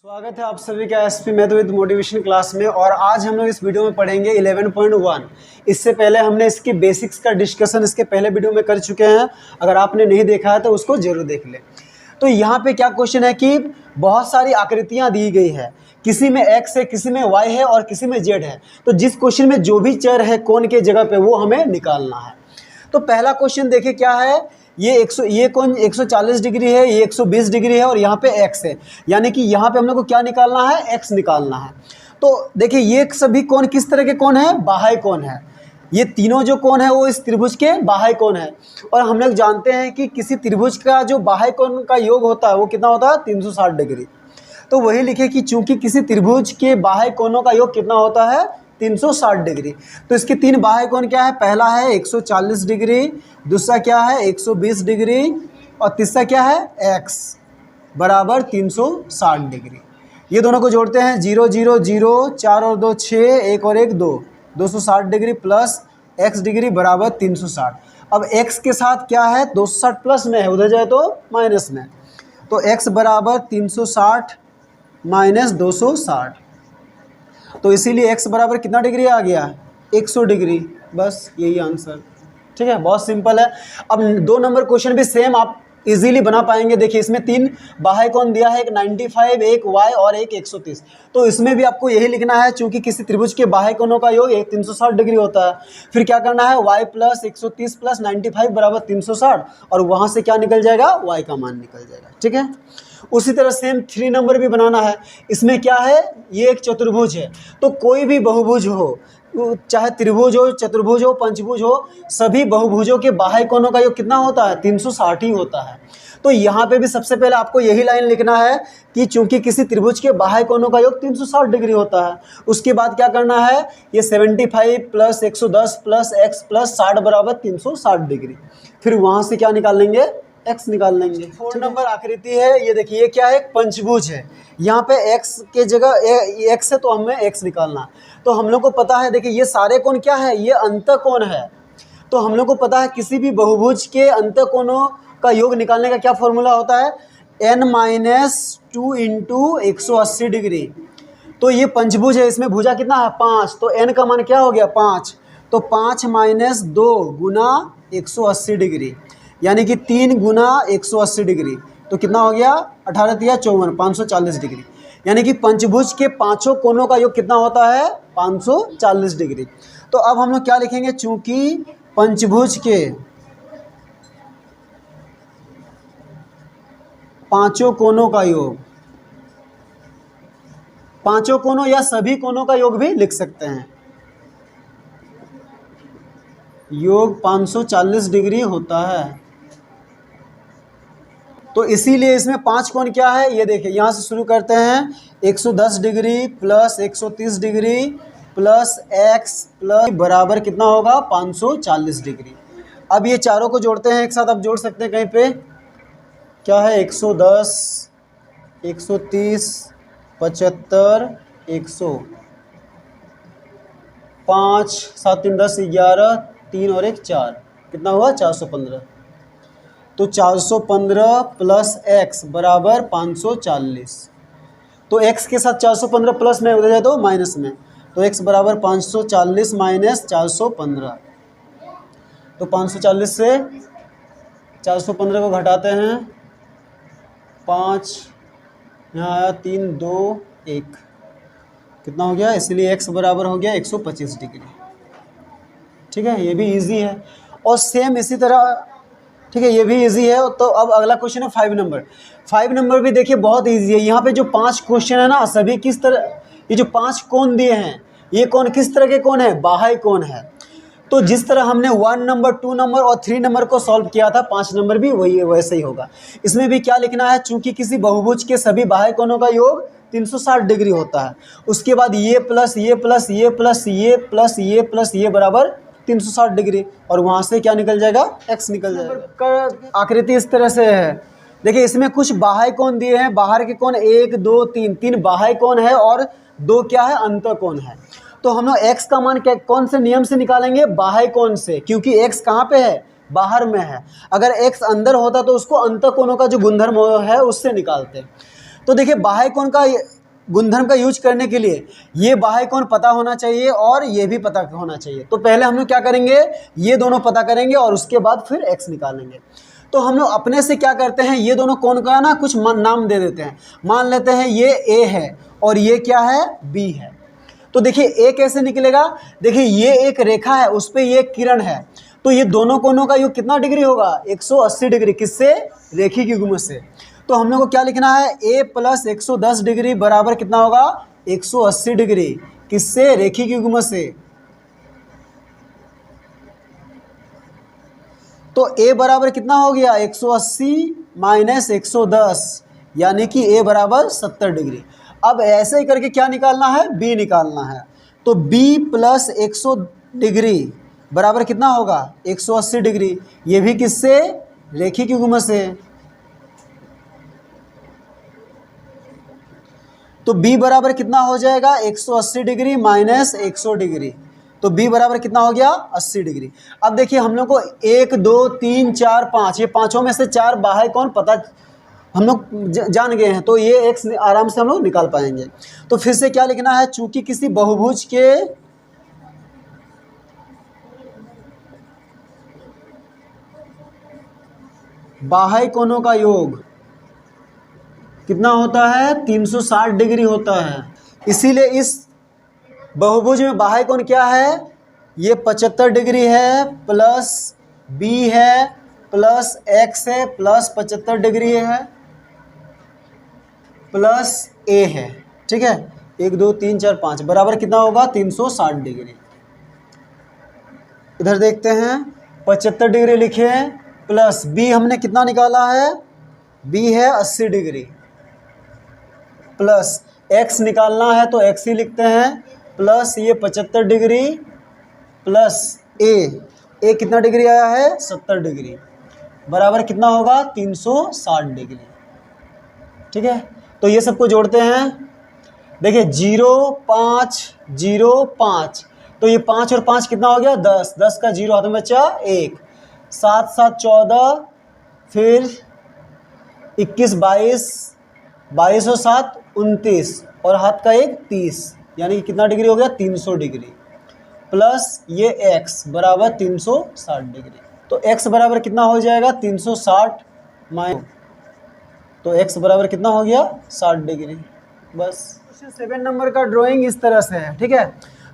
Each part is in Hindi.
स्वागत है आप सभी का SP math with motivation class में। और आज हम लोग इस वीडियो में पढ़ेंगे 11.1। इससे पहले हमने इसकी बेसिक्स का डिस्कशन इसके पहले वीडियो में कर चुके हैं। अगर आपने नहीं देखा है तो उसको जरूर देख लें। तो यहाँ पे क्या क्वेश्चन है कि बहुत सारी आकृतियाँ दी गई है, किसी में x है, किसी में y है और किसी में z है। तो जिस क्वेश्चन में जो भी चर है कोण के जगह पे वो हमें निकालना है। तो पहला क्वेश्चन देखिए क्या है, ये कोण 140 डिग्री है, ये 120 डिग्री है और यहाँ पे x है, यानी कि यहाँ पे हम लोग को क्या निकालना है, x निकालना है। तो देखिए ये सभी कोण किस तरह के कोण है, बाह्य कोण है। ये तीनों जो कोण है वो इस त्रिभुज के बाह्य कोण है। और हम लोग जानते हैं कि किसी त्रिभुज का जो बाह्य कोण का योग होता है वो कितना होता है, 360 डिग्री। तो वही लिखे कि चूंकि किसी त्रिभुज के बाह्य कोणों का योग कितना होता है, 360 डिग्री। तो इसके तीन बाह्य कोण क्या है, पहला है 140 डिग्री, दूसरा क्या है 120 डिग्री और तीसरा क्या है x बराबर 360 डिग्री। ये दोनों को जोड़ते हैं 0 0 0, 4 और 2 6, 1 और 1 2, 260 डिग्री प्लस x डिग्री बराबर 360। अब x के साथ क्या है, 260 प्लस में है, उधर जाए तो माइनस में। तो x बराबर 360 माइनस 260। तो इसीलिए x बराबर कितना डिग्री आ गया, 100 डिग्री। बस यही आंसर, ठीक है, बहुत सिंपल है। अब 2 नंबर क्वेश्चन भी सेम आप इजीली बना पाएंगे। देखिए इसमें 3 बाह्य कोण दिया है, एक 95, एक y और एक 130। तो इसमें भी आपको यही लिखना है, चूंकि किसी त्रिभुज के बाह्य कोणों का योग 360 डिग्री होता है। फिर क्या करना है, y प्लस 130 प्लस 95 बराबर 360 और वहाँ से क्या निकल जाएगा, y का मान निकल जाएगा, ठीक है। उसी तरह सेम 3 नंबर भी बनाना है। इसमें क्या है, ये एक चतुर्भुज है। तो कोई भी बहुभुज हो, चाहे त्रिभुज हो, चतुर्भुज हो, पंचभुज हो, सभी बहुभुजों के बाह्य कोणों का योग कितना होता है, 360 ही होता है। तो यहाँ पे भी सबसे पहले आपको यही लाइन लिखना है कि चूंकि किसी त्रिभुज के बाह्य कोणों का योग 360 डिग्री होता है। उसके बाद क्या करना है, ये 75 प्लस 110 प्लस x प्लस 60 बराबर 360 डिग्री। फिर वहाँ से क्या निकाल लेंगे, x निकाल लेंगे। 4 नंबर आकृति है, ये देखिए ये क्या है, एक पंचभुज है। यहाँ पे x के जगह x है तो हमें x निकालना। तो हम लोग को पता है, देखिए ये सारे कोण क्या है, ये अंतःकोण है। तो हम लोग को पता है किसी भी बहुभुज के अंतःकोणों का योग निकालने का क्या फॉर्मूला होता है, n-2 इंटू 180 डिग्री। तो ये पंचभुज है, इसमें भुजा कितना है, 5। तो n का मान क्या हो गया, 5। तो 5 माइनस 2 गुना 180 डिग्री, यानी कि 3 गुना 180 डिग्री। तो कितना हो गया, 18 तिया 54, 540 डिग्री। यानी कि पंचभुज के पांचों कोणों का योग कितना होता है, 540 डिग्री। तो अब हम लोग क्या लिखेंगे, चूंकि पंचभुज के पांचों कोणों का योग, पांचों कोणों या सभी कोणों का योग भी लिख सकते हैं, योग 540 डिग्री होता है। तो इसीलिए इसमें 5 कोण क्या है, ये देखिए यहाँ से शुरू करते हैं, 110 degree plus 130 degree plus x plus बराबर कितना होगा, 540 डिग्री। अब ये चारों को जोड़ते हैं एक साथ, आप जोड़ सकते हैं कहीं पे, क्या है, 110, 130, 75, 100, 5 7 3 10 11, 3 और 1 4, कितना हुआ, 415। तो 415 प्लस x बराबर 540। तो x के साथ 415 प्लस में, उधर जाए तो माइनस में। तो x बराबर 540 माइनस 415। तो 540 से 415 को घटाते हैं, 5 यहाँ आया, 3 2 1, कितना हो गया, इसलिए x बराबर हो गया 125 डिग्री, ठीक है। ये भी इजी है। और सेम इसी तरह, ठीक है, ये भी इजी है। तो अब अगला क्वेश्चन है 5 नंबर। 5 नंबर भी देखिए बहुत इजी है। यहाँ पे जो 5 क्वेश्चन है ना, सभी किस तरह, ये जो 5 कोण दिए हैं, ये कोण किस तरह के कोण है, बाह्य कोण है। तो जिस तरह हमने 1 नंबर, 2 नंबर और 3 नंबर को सॉल्व किया था, 5 नंबर भी वही वैसे ही होगा। इसमें भी क्या लिखना है, चूंकि किसी बहुभुज के सभी बाह्य कोणों का योग 360 डिग्री होता है। उसके बाद ये प्लस ये प्लस ये प्लस ये प्लस ये प्लस ये बराबर 360 डिग्री, और वहाँ से क्या निकल जाएगा, x निकल जाएगा। आकृति इस तरह से है। देखिए इसमें कुछ बाह्य कोण दिए हैं, बाहर के कोण 1 2 3, 3 बाह्य कोण है और 2 क्या है, अंतःकोण है। तो हम लोग x का मान क्या, कौन से नियम से निकालेंगे, बाह्य कोण से, क्योंकि x कहाँ पे है, बाहर में है। अगर x अंदर होता तो उसको अंतःकोणों का जो गुणधर्म है उससे निकालते। तो देखिए बाह्य कोण का गुणधर्म का यूज करने के लिए ये बाह्य कोण पता होना चाहिए और ये भी पता होना चाहिए। तो पहले हम लोग क्या करेंगे, ये दोनों पता करेंगे और उसके बाद फिर x निकालेंगे। तो हम लोग अपने से क्या करते हैं, ये दोनों कोण का ना कुछ नाम दे देते हैं। मान लेते हैं ये a है और ये क्या है, b है। तो देखिए a कैसे निकलेगा, देखिए ये एक रेखा है, उस पर ये किरण है, तो ये दोनों कोणों का योग कितना डिग्री होगा, 180 डिग्री। किससे, रेखी की युग्म से। तो हम लोग को क्या लिखना है, a प्लस 110 डिग्री बराबर कितना होगा, 180 डिग्री। किससे, रेखी की युग्म से। तो a बराबर कितना हो गया, 180 माइनस 110, यानी कि a बराबर 70 डिग्री। अब ऐसे ही करके क्या निकालना है, b निकालना है। तो b प्लस 100 डिग्री बराबर कितना होगा, 180 डिग्री। ये भी किससे, रेखी की युग्म से। तो b बराबर कितना हो जाएगा, 180 डिग्री माइनस 100 डिग्री। तो b बराबर कितना हो गया, 80 डिग्री। अब देखिए हम लोग को 1 2 3 4 5, ये पांचों में से 4 बाह्य कोण पता हम लोग जान गए हैं, तो ये x आराम से हम लोग निकाल पाएंगे। तो फिर से क्या लिखना है, चूंकि किसी बहुभुज के बाह्य कोणों का योग कितना होता है, 360 डिग्री होता है। इसीलिए इस बहुभुज में बाह्य कोण क्या है, ये 75 डिग्री है, प्लस b है, प्लस x है, प्लस 75 डिग्री है, प्लस a है। ठीक है, 1 2 3 4 5 बराबर कितना होगा, 360 डिग्री। इधर देखते हैं, 75 डिग्री लिखे, प्लस b हमने कितना निकाला है, b है 80 डिग्री, प्लस x निकालना है तो x ही लिखते हैं, प्लस ये 75 डिग्री, प्लस a कितना डिग्री आया है, 70 डिग्री, बराबर कितना होगा, 360 डिग्री। ठीक है, तो ये सबको जोड़ते हैं। देखिए 0 5 0 5, तो ये 5 और 5 कितना हो गया, 10, 10 का 0 हाथ में बचा 1, 7 7 14, फिर 21 22, 22 और 7 29, और हाथ का 1 30, यानी कि कितना डिग्री हो गया, 300 डिग्री, प्लस ये x बराबर 360 डिग्री। तो x बराबर कितना हो जाएगा, 360 माइनस, तो x बराबर कितना हो गया, 60 डिग्री। बस 7 नंबर का ड्राइंग इस तरह से है। ठीक है,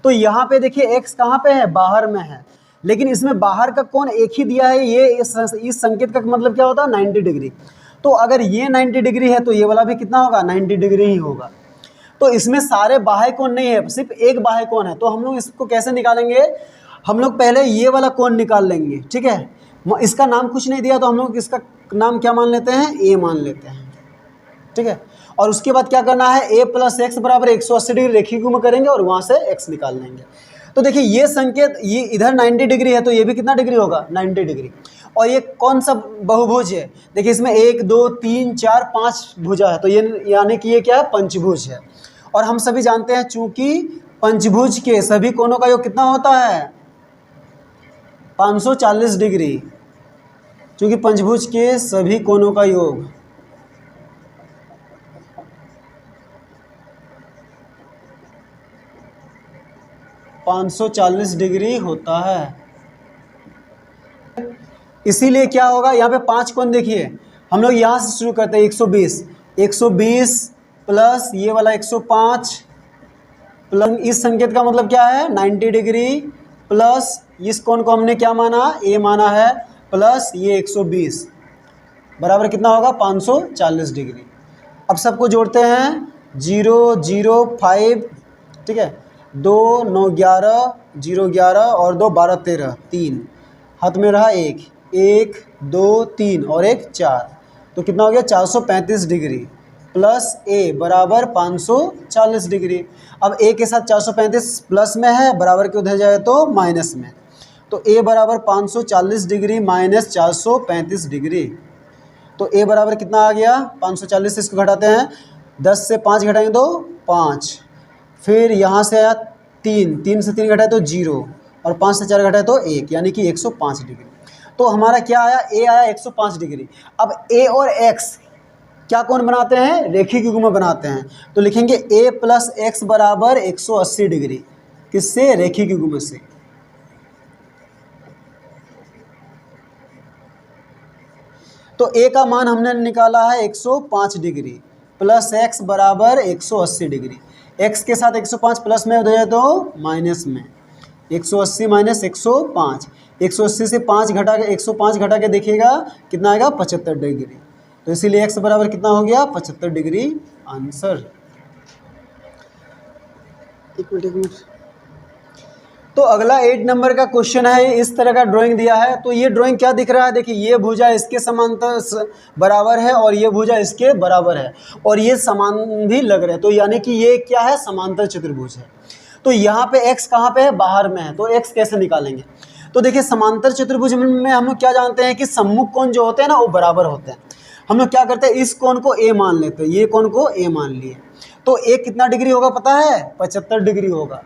तो यहाँ पे देखिए x कहाँ पे है, बाहर में है, लेकिन इसमें बाहर का कोण एक ही दिया है। ये इस संकेत का मतलब क्या होता है, 90 डिग्री। तो अगर ये 90 डिग्री है तो ये वाला भी कितना होगा, 90 डिग्री ही होगा। तो इसमें सारे बाह्य कोण नहीं है, सिर्फ एक बाह्य कोण है। तो हम लोग इसको कैसे निकालेंगे, हम लोग पहले ये वाला कोण निकाल लेंगे। ठीक है, इसका नाम कुछ नहीं दिया तो हम लोग इसका नाम क्या मान लेते हैं, a मान लेते हैं। ठीक है, और उसके बाद क्या करना है, a प्लस एक्स बराबर 180 डिग्री रेखी गुम करेंगे और वहाँ से x निकाल लेंगे। तो देखिए ये संकेत, ये इधर 90 डिग्री है तो ये भी कितना डिग्री होगा, 90 डिग्री। और ये कौन सा बहुभुज है, देखिए इसमें 1 2 3 4 5 भुजा है, तो ये यानी कि ये क्या है, पंचभुज है। और हम सभी जानते हैं चूंकि पंचभुज के सभी कोणों का योग कितना होता है, 540 डिग्री। चूंकि पंचभुज के सभी कोणों का योग 540 डिग्री होता है। इसीलिए क्या होगा, यहाँ पे 5 कोण देखिए, हम लोग यहाँ से शुरू करते हैं, 120 प्लस ये वाला 105 प्लस इस संकेत का मतलब क्या है, 90 डिग्री, प्लस इस कोण को हमने क्या माना, a माना है, प्लस ये 120 बराबर कितना होगा, 540 डिग्री। अब सबको जोड़ते हैं, 0 0 5, ठीक है, 2 9 11 0 11 और 2 12 13, 3 हाथ में रहा 1 1 2 3 और 1 4, तो कितना हो गया 435 डिग्री, प्लस a बराबर 540 डिग्री। अब a के साथ 435 प्लस में है, बराबर के उधर जाए तो माइनस में, तो a बराबर 540 डिग्री माइनस 435 डिग्री। तो a बराबर कितना आ गया, 540 से इसको घटाते हैं, 10 से 5 घटाएंगे तो 5, फिर यहाँ से आया 3 से 3 घटाए तो 0 और 5 से 4 घटाए तो 1, यानी कि 105 डिग्री। तो हमारा क्या आया, ए आया 105 डिग्री। अब ए और एक्स क्या कोण बनाते हैं, रेखिक युग्म बनाते हैं। तो लिखेंगे ए प्लस एक्स बराबर 180 डिग्री, किससे, रेखिक युग्म से। तो ए का मान हमने निकाला है 105 डिग्री प्लस एक्स बराबर 180 डिग्री। एक्स के साथ 105 प्लस में हो जाए तो माइनस में, 180 माइनस 105, 180 से 5 घटा के 105 घटा के देखिएगा कितना आएगा, 75 डिग्री। तो इसीलिए एक्स बराबर कितना हो गया, 75 डिग्री आंसर। एक मिनट। तो अगला 8 नंबर का क्वेश्चन है, इस तरह का ड्राइंग दिया है। तो ये ड्राइंग क्या दिख रहा है, देखिए ये भुजा इसके समांतर बराबर है और ये भुजा इसके बराबर है और ये समान भी लग रहे हैं। तो यानी कि ये क्या है, समांतर चतुर्भुज है। तो यहाँ पे x कहाँ पे है, बाहर में है। तो x कैसे निकालेंगे, तो देखिए समांतर चतुर्भुज में हम लोग क्या जानते हैं कि सम्मुख कोण जो होते हैं ना वो बराबर होते हैं। हम लोग क्या करते हैं, इस कोण को a मान लेते हैं, ये कोण को a मान लिए। तो a कितना डिग्री होगा पता है, 75 डिग्री होगा।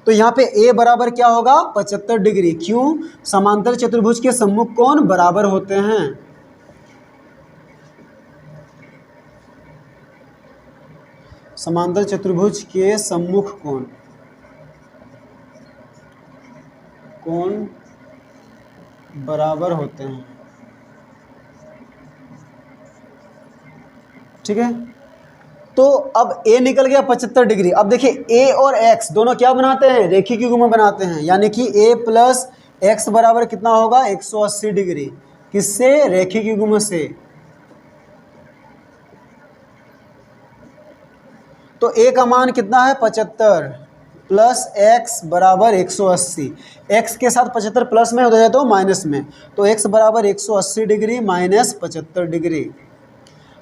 तो यहाँ पे a बराबर क्या होगा, 75 डिग्री। क्यों, समांतर चतुर्भुज के सम्मुख कोण बराबर होते हैं। समांतर चतुर्भुज के सम्मुख कोण बराबर होते हैं, ठीक है। तो अब a निकल गया 75 डिग्री। अब देखिए a और x दोनों क्या बनाते हैं, रेखिक युग्म बनाते हैं। यानी कि a प्लस एक्स बराबर कितना होगा, 180 डिग्री, किससे, रेखिक युग्म से। तो a का मान कितना है, 75 प्लस x बराबर 180। x के साथ 75 प्लस में हो जाए तो माइनस में, तो x बराबर 180 डिग्री माइनस 75 डिग्री।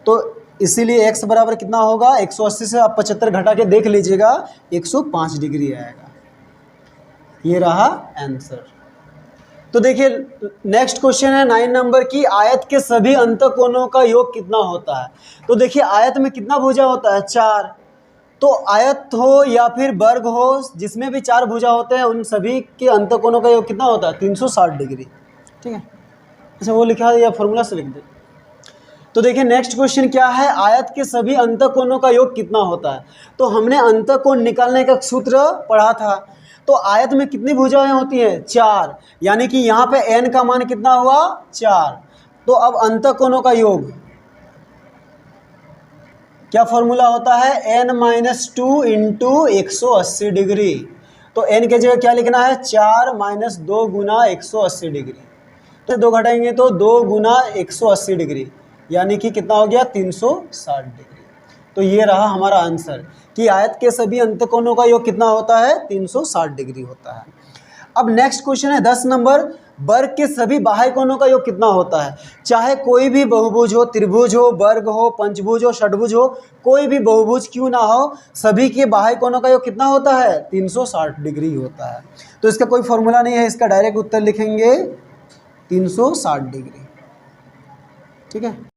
तो इसीलिए x बराबर कितना होगा, 180 से आप 75 घटा के देख लीजिएगा, 105 डिग्री आएगा। ये रहा आंसर। तो देखिए नेक्स्ट क्वेश्चन है 9 नंबर की, आयत के सभी अंतःकोणों का योग कितना होता है। तो देखिए आयत में कितना भुजा होता है, 4। तो आयत हो या फिर वर्ग हो, जिसमें भी 4 भुजा होते हैं उन सभी के अंतःकोणों का योग कितना होता है, 360 डिग्री, ठीक है। अच्छा वो लिखा है या फॉर्मूला से लिख दे। तो देखिए नेक्स्ट क्वेश्चन क्या है, आयत के सभी अंतःकोणों का योग कितना होता है। तो हमने अंतःकोण निकालने का सूत्र पढ़ा था। तो आयत में कितनी भुजाएं होती हैं, 4। यानी कि यहाँ पे n का मान कितना हुआ, 4। तो अब अंतःकोणों का योग क्या फॉर्मूला होता है, n-2 इंटू 180 डिग्री। तो n के जगह क्या लिखना है, 4 माइनस 2 गुना 180 डिग्री। तो 2 घटाएंगे तो 2 गुना 180 डिग्री, यानी कि कितना हो गया, 360 डिग्री। तो ये रहा हमारा आंसर कि आयत के सभी अंतःकोणों का योग कितना होता है, 360 डिग्री होता है। अब नेक्स्ट क्वेश्चन है 10 नंबर, वर्ग के सभी बाह्य कोणों का योग कितना होता है। चाहे कोई भी बहुभुज हो, त्रिभुज हो, वर्ग हो, पंचभुज हो, षटभुज हो, कोई भी बहुभुज क्यों ना हो, सभी के बाह्य कोणों का योग कितना होता है, 360 डिग्री होता है। तो इसका कोई फॉर्मूला नहीं है, इसका डायरेक्ट उत्तर लिखेंगे 360 डिग्री, ठीक है।